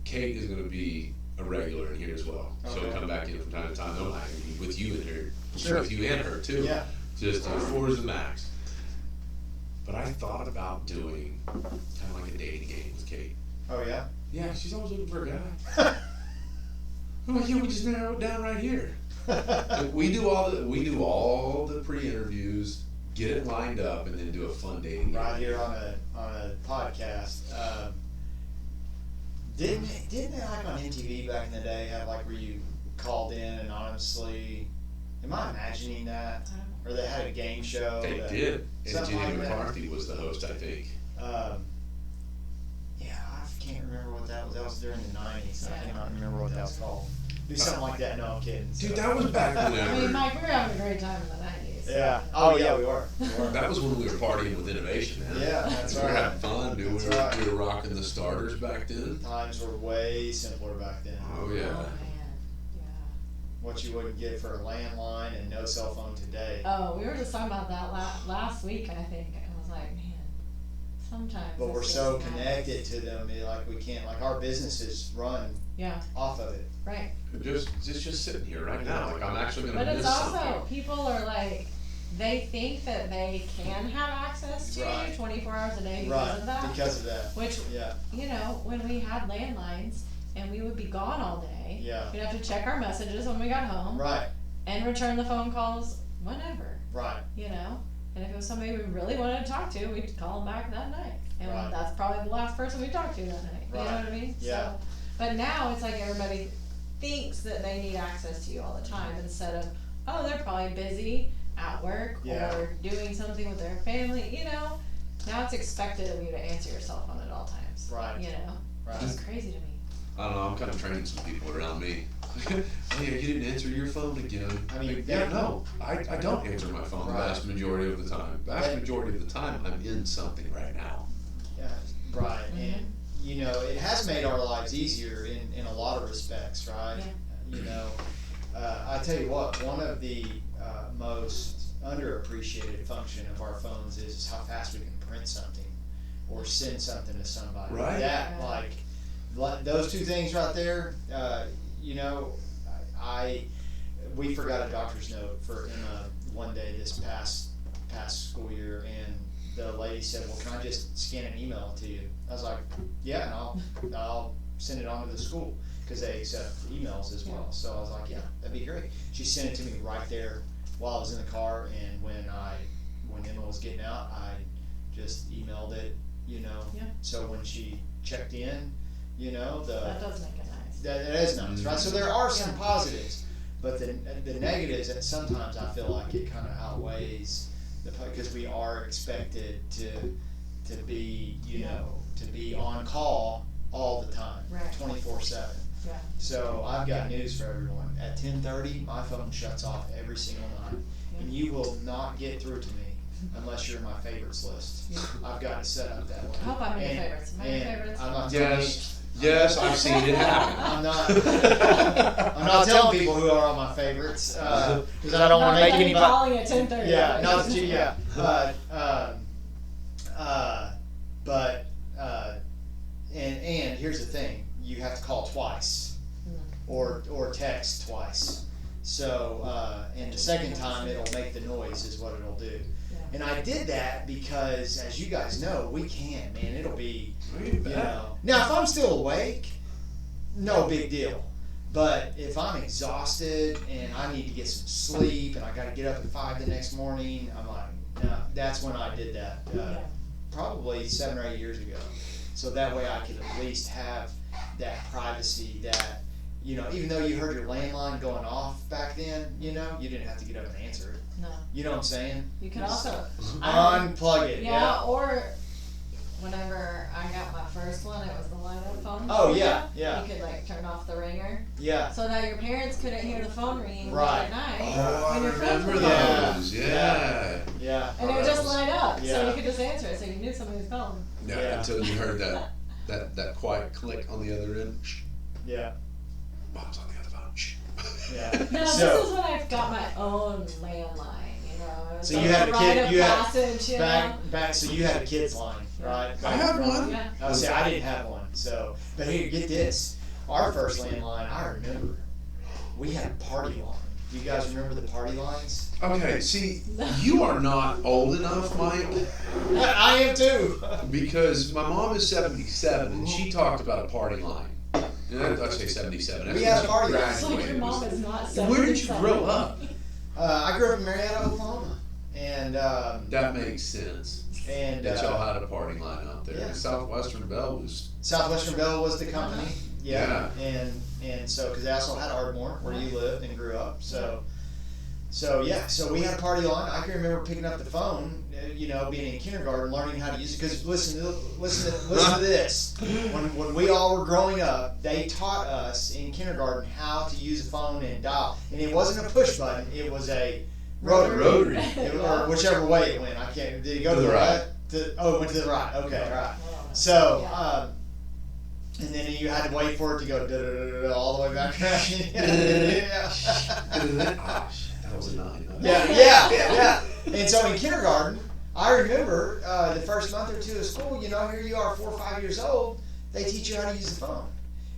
Kate is going to be a regular in here as well, so Okay. come back in from time to time. No, I mean, with you in here, Sure. with you and her too. Yeah. Just 4 is the max. But I thought about doing kind of like a dating game with Kate. Oh yeah. Yeah, she's always looking for a guy. Why can't we just narrow it down right here? Like, we do all the pre-interviews, get it lined up, and then do a fun dating game. Right here on a podcast. Didn't they, like, on MTV back in the day, have like where you called in anonymously? Am I imagining that? Or they had a game show? They that- did. And something Jenny like that. McCarthy was the host, I think. Yeah, I can't remember what that was. That was during the 90s. I cannot remember what that was called. do something like that. No, I'm kidding. Dude, that was back I mean, whenever. Mike, we were having a great time in the 90s. Yeah. Oh yeah, we were. That was when we were partying with innovation, man. Yeah, that's We were right. having fun, dude. That's We were, right. we were rocking the starters back then. Times were way simpler back then. Oh Oh, yeah. man. Yeah. What you wouldn't get for a landline and no cell phone today. Oh, we were just talking about that last week, I think. I was like, man, sometimes. But this we're is so nice. connected to them, like we can't, like our businesses run Yeah, off of it. right. Just sitting here right now, like I'm actually gonna But miss it's also, something. people are like, they think that they can have access to Right. you 24 hours a day because of that. Because of that. Which, Yeah, you know, when we had landlines and we would be gone all day, yeah. we'd have to check our messages when we got home Right, and return the phone calls whenever, right, you know? And if it was somebody we really wanted to talk to, we'd call them back that night. And Right. that's probably the last person we talked to that night. You know Right. what I mean? Yeah. So, but now it's like everybody thinks that they need access to you all the time instead of, oh, they're probably busy at work Yeah. or doing something with their family, you know? Now it's expected of you to answer your cell phone at all times. Right. You know? right. It's crazy to me. I don't know, I'm kinda training some people around me. Oh yeah, you didn't answer your phone again. I mean, Like, yeah, no, I don't answer my phone the Right. vast majority of the time. Vast majority of the time, I'm in something right now. Yeah, right, Mhm. and, you know, it has made our lives easier in a lot of respects, right? Yeah. You know, I tell you what, one of the, most underappreciated function of our phones is how fast we can print something or send something to somebody. Right. That, like, those two things right there, you know, we forgot a doctor's note for Emma one day this past school year, and the lady said, well, can I just scan an email to you? I was like, yeah, and I'll send it on to the school, cause they accept emails as well. So I was like, yeah, that'd be great. She sent it to me right there while I was in the car, and when Emma was getting out, I just emailed it, you know. Yeah. So when she checked in, you know, That does make it nice. that is nice, right? So there are some Yeah. positives, but the negatives, that sometimes I feel like it kind of outweighs because we are expected to be, you know, to be on call all the time, Right. 24/7. Yeah. So I've got news for everyone. At 10:30, my phone shuts off every single night, and you will not get through to me unless you're in my favorites list. Yeah. I've got it set up that way. I hope I'm in your And- favorites. Am I in your and favorites? I'm not telling you. Yes, I've seen it happen. I'm not. I'm not telling people who are on my favorites because I don't want to Not make like anybody. calling at 10:30. Yeah, not you. Yeah, but and here's the thing: you have to call twice, or text twice. So and the second time it'll make the noise is what it'll do. Yeah. And I did that because, as you guys know, we can, man. It'll be, you know. Now, if I'm still awake, no big deal. But if I'm exhausted and I need to get some sleep and I got to get up at 5 the next morning, I'm like, no. That's when I did that, Yeah. probably 7 or 8 years ago. So that way I could at least have that privacy that, you know, even though you heard your landline going off back then, you know, you didn't have to get up and answer it. No. You know what I'm saying? You can also. Unplug it. Yeah, or whenever I got my first one, it was the light up phone. Oh, yeah, yeah. You could like turn off the ringer Yeah. so that your parents couldn't hear the phone ringing late Right. at night Oh, I when your friends remember were calling. those. Yeah. Yeah. And it would just light up, so Yeah. you could just answer it, so you knew somebody was calling. Yeah, Yeah. until you heard that quiet click on the other end. Shh. Yeah. Mom's on the other phone. Shh. Yeah. No, this is when I got my own landline, you know. It was So like you had a rite kid- of you had- passage, you know. back. So you had a kid's line, right? I had one. Yeah. I would say I didn't have one. So, but here, get this. Our first landline, I remember, we had a party line. Do you guys remember the party lines? Okay, see, you are not old enough, Mike, I am too. because my mom is 77 and she talked about a party line. And I say 77. We had a party line. It's like your mom is not 77. Where did you grow up? I grew up in Marietta, Oklahoma, and That makes sense. That y'all had a party line out there. Yeah. Southwestern Bell was. Southwestern Bell was the company. Yeah. And so because they also had Ardmore where you lived and grew up. So So yeah, so we had a party line. I can remember picking up the phone, being in kindergarten, learning how to use it. Because listen to this. When we all were growing up, they taught us in kindergarten how to use a phone and dial. And it wasn't a push button; it was a rotary. Or whichever way it went. I can't. Did it go to the right? It went to the right. Okay, right. So. And then you had to wait for it to go all the way back around. That was 9. Yeah. And so in kindergarten, I remember the first month or two of school, here you are 4 or 5 years old, they teach you how to use the phone.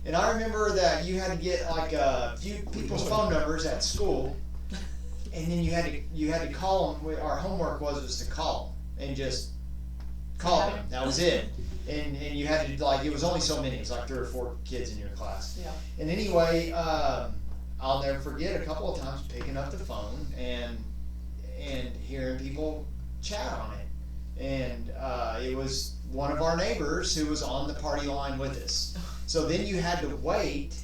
And I remember that you had to get like a few people's phone numbers at school, and then you had to call them. Our homework was to call them and just call them. That was it. And you had to, it was only so many. It was like 3 or 4 kids in your class. Yeah. And anyway, I'll never forget a couple of times picking up the phone and hearing people chat on it. And it was one of our neighbors who was on the party line with us. So then you had to wait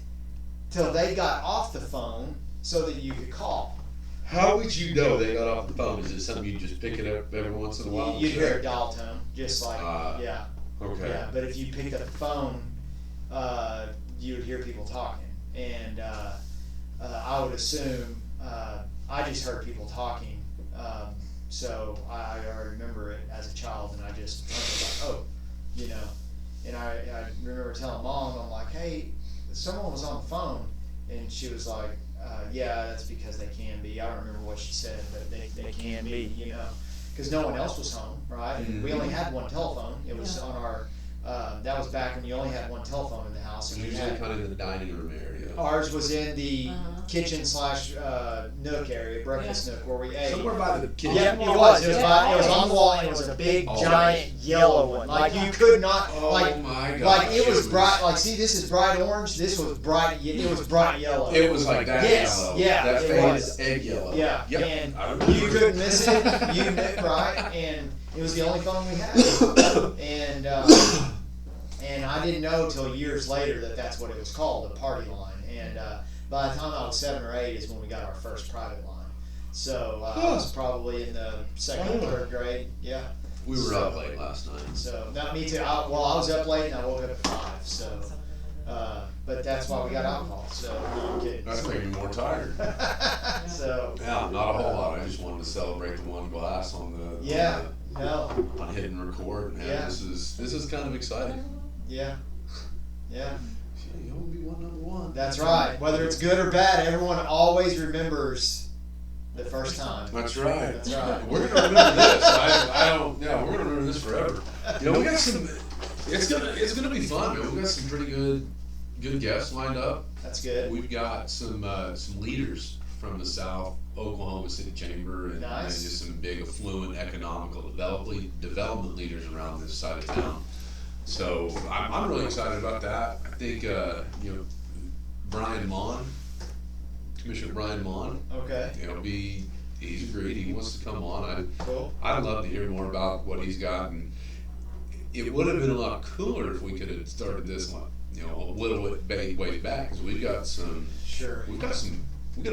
till they got off the phone so that you could call. How would you know they got off the phone? Is it something you just pick it up every once in a while? You'd hear a dial tone, just like, yeah. Okay. Yeah, but if you picked up the phone, you would hear people talking. And I would assume, I just heard people talking. So I remember it as a child, and I just was like, And I remember telling Mom, I'm like, hey, someone was on the phone. And she was like, yeah, that's because they can be. I don't remember what she said, but they can be, because no one else was home, right? And we only had one telephone. It was on our, that was back when you only had one telephone in the house. And usually kind of in the dining room area. Ours was in the kitchen / nook area, breakfast nook, where we ate. Somewhere by the kitchen. Yeah, it was. It was on the wall, and it was a big, giant yellow one. Like you could not, my God. Like it was bright. Like, see, this is bright orange. This was bright. It was bright yellow. It was like that yellow. Yeah, that it famous was. egg yellow. Yeah, yep. And you couldn't miss it. You knew, right? And it was the only phone we had. And I didn't know till years later that that's what it was called, the party line. And by the time I was 7 or 8 is when we got our first private line. So I was probably in the 2nd or 3rd grade. Yeah. We were up late last night. So, not me too. I was up late and I woke up at 5. So, but that's why we got alcohol. So, no, I'm kidding. That's making me more tired. So. Yeah, not a whole lot. I just wanted to celebrate the one glass on the. Yeah. On hit and record. Man, this is kind of exciting. Yeah. Yeah. You want to be #1. That's right. Whether it's good or bad, everyone always remembers the first time. That's right. That's right. We're gonna remember this. We're gonna remember this forever. We got some. It's gonna be fun, man. We got some pretty good guests lined up. That's good. We've got some leaders from the South Oklahoma City Chamber and just some big affluent economical development leaders around this side of town. So I'm really excited about that. I think Brian Mon, Commissioner Brian Mon. Okay. He's agreed. He wants to come on. Cool. I'd love to hear more about what he's got, and it would have been a lot cooler if we could have started this one, a little bit way back, because we've got some. Sure. We got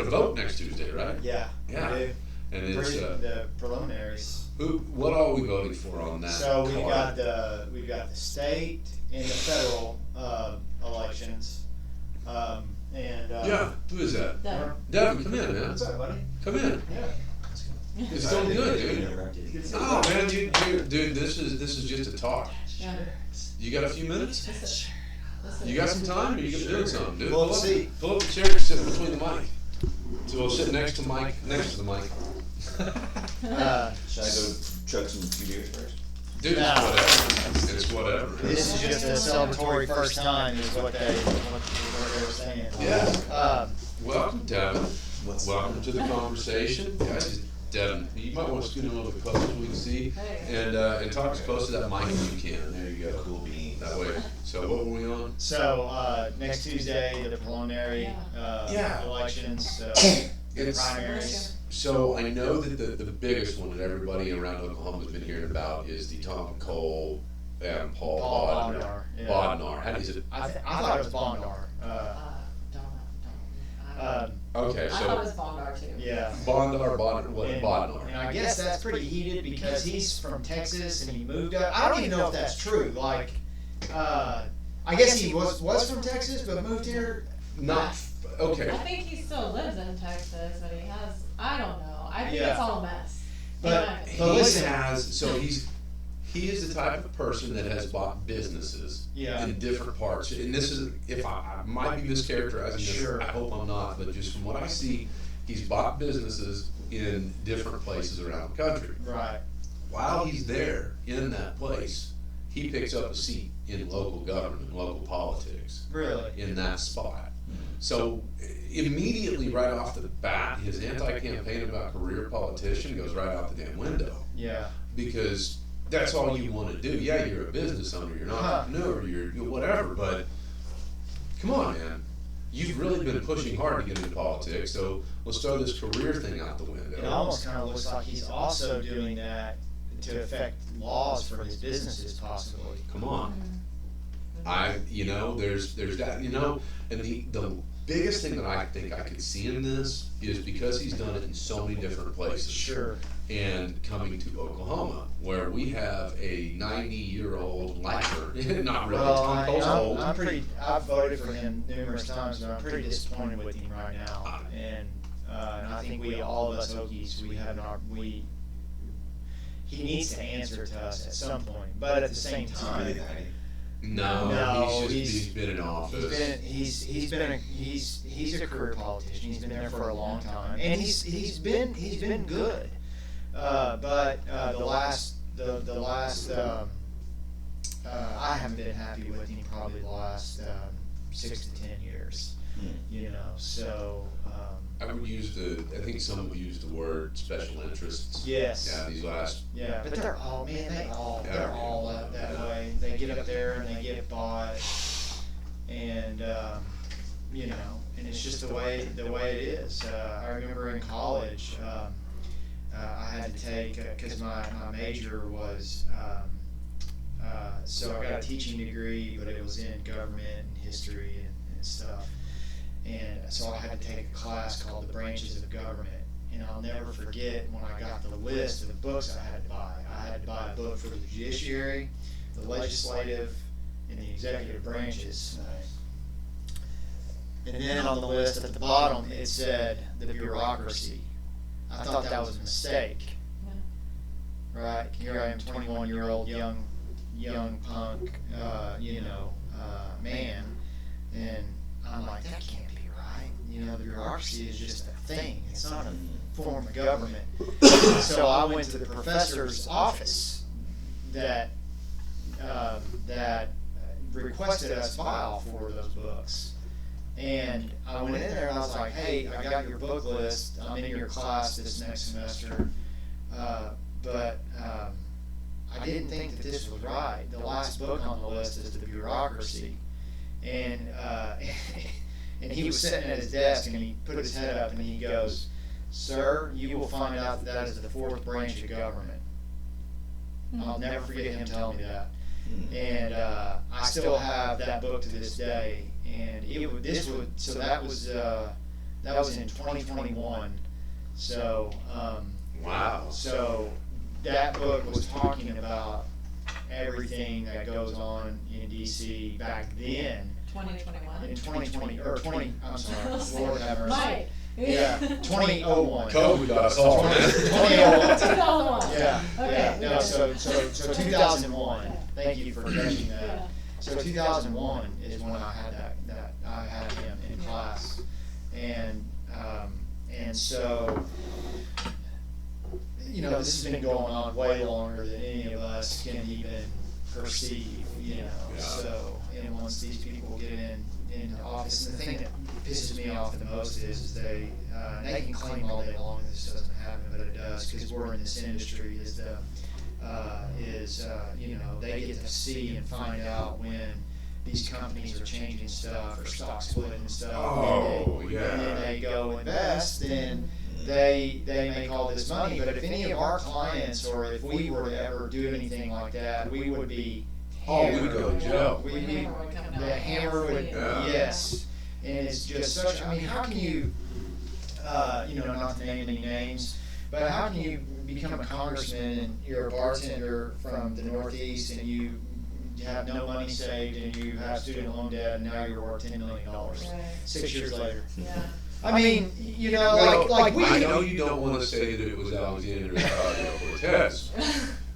a vote next Tuesday, right? Yeah. Yeah. We do. And it's the preliminaries. What are we voting for on that? So we've got the state and the federal elections, who is that? Devin, come in, man. What's up, buddy? Come in. Yeah. It's still good, dude. Oh man, dude, this is just a talk. Yeah. You got a few minutes? You got some time? Or you gonna do something, dude? Pull up a seat. Pull up a chair, sit between the mic. So we'll sit next to the mic. Should I go chug some beers first? Dude, No. it's whatever. This is just a celebratory first time, is what they were saying. Yeah. Welcome, Devin. What's Welcome to the conversation, guys. Devin, you might want to scoot in a little bit closer so we can see, and talk as close to that mic as you can. There you go. Cool beans. That way. So what were we on? So next Tuesday, the preliminary elections. So primaries. So I know that the biggest one that everybody around Oklahoma has been hearing about is the Tom Cole and Paul Bodnar. Yeah. Bodnar. How is it? I thought it was Bondar. Don't. Okay, I thought it was Bondar too. Yeah. Bondar, And Bodnar. I guess that's pretty heated because he's from Texas and he moved up. I don't even know if that's true. Like, I guess he was from Texas but moved here. Not, okay. I think he still lives in Texas, but he has, I don't know, I think Yeah. it's all a mess. But- Anyway. but listen- He is the type of person that has bought businesses Yeah. in different parts. And this is, if I might be mischaracterizing this, Sure. I hope I'm not, but just from what I see, he's bought businesses in different places around the country. Right. While he's there in that place, he picks up a seat in local government, local politics, Really. in that spot. So immediately right off the bat, his anti-campaign about career politician goes right out the damn window. Yeah. Because that's all you want to do. Yeah, you're a business owner, you're an entrepreneur, you're whatever, but come on, man. You've really been pushing hard to get into politics, so let's throw this career thing out the window. It almost kind of looks like he's also doing that to affect laws for his businesses, possibly. Come on. There's that, and the biggest thing that I think I could see in this is because he's done it in so many different places. Sure. And coming to Oklahoma, where we have a 90-year-old lifer, not really, Tom Cole's old. I've voted for him numerous times, but I'm pretty disappointed with him right now. And I think all of us Hokies, he needs to answer to us at some point. But at the same time, No, he's been in office. He's a career politician. He's been there for a long time, and he's been good. But the last I haven't been happy with him probably the last 6 to 10 years. So. I think some would use the word special interests. Yes. Yeah, these last. Yeah, but they're all that way. They get up there and they get bought, and and it's just the way it is. I remember in college, I had to take because my major was so I got a teaching degree, but it was in government and history and stuff. And so I had to take a class called The Branches of Government. And I'll never forget when I got the list of the books I had to buy. I had to buy a book for the judiciary, the legislative, and the executive branches. And then on the list at the bottom, it said the bureaucracy. I thought that was a mistake. Right? Here I am, 21-year-old young punk, man. And I'm like, that can't be right. The bureaucracy is just a thing. It's not a form of government. So I went to the professor's office that requested us file for those books. And I went in there and I was like, hey, I got your book list. I'm in your class this next semester. But I didn't think that this was right. The last book on the list is The Bureaucracy. And he was sitting at his desk and he put his head up and he goes, sir, you will find out that is the fourth branch of government. I'll never forget him telling me that. And I still have that book to this day. And that was in 2021. So Wow. So that book was talking about everything that goes on in DC back then. 2021. In 2020 or 20, I'm sorry, Lord have mercy. Mike. Yeah, 2001. COVID got us all, man. 2001. 2001. Yeah, Okay. yeah. No, so 2001. Thank you for catching that. Yeah. So 2001 is when I had that I had him in class, and so this has been going on way longer than any of us can even perceive. Yeah. So and once these people get into office, and the thing that pisses me off the most is they can claim all day long that this doesn't happen, but it does because we're in this industry. They get to see and find out when these companies are changing stuff or stock splitting and stuff. Oh, And then they go invest, and they make all this money. But if any of our clients or if we were to ever do anything like that, we would be we would go to jail. The hammer would, yes. And it's just such, how can you, not to name any names, but how can you become a congressman and you're a bartender from the Northeast and you have no money saved and you have student loan debt and now you're worth $10 million Right. 6 years later? Yeah. I mean, Well, like we. I know you don't want to say that it was Alexander Ocasio-Cortez,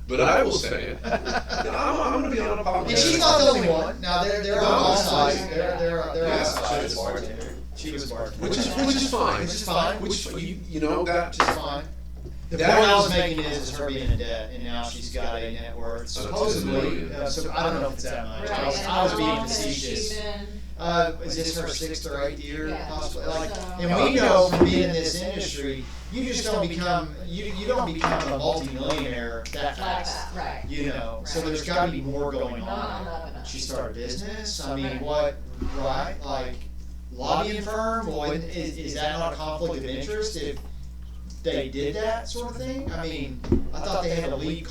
but I will say it. I'm going to be unapologetic. And she's not the only one. Now they're on all sides. They're all Yeah. sides. bartender. She was a bartender. Which is fine. Which is fine. Which you know that. Which is fine. The That point I is- was making is her being in debt, and now she's got a net worth supposedly. So I don't know if it's that much. Right, and I was how being long has she facetious. been- Is this her 6th or 8th year, Yeah. possibly? Like, So- and we know from being in this industry, you just don't become you don't become a multi-millionaire that Like fast. that, right. So Right. there's got to be more going Not on. enough enough. She started a business. I mean, Right. what? Right? Like lobbying firm? Well, is that not a conflict of interest if they did that sort of thing? I mean, I thought they had a lead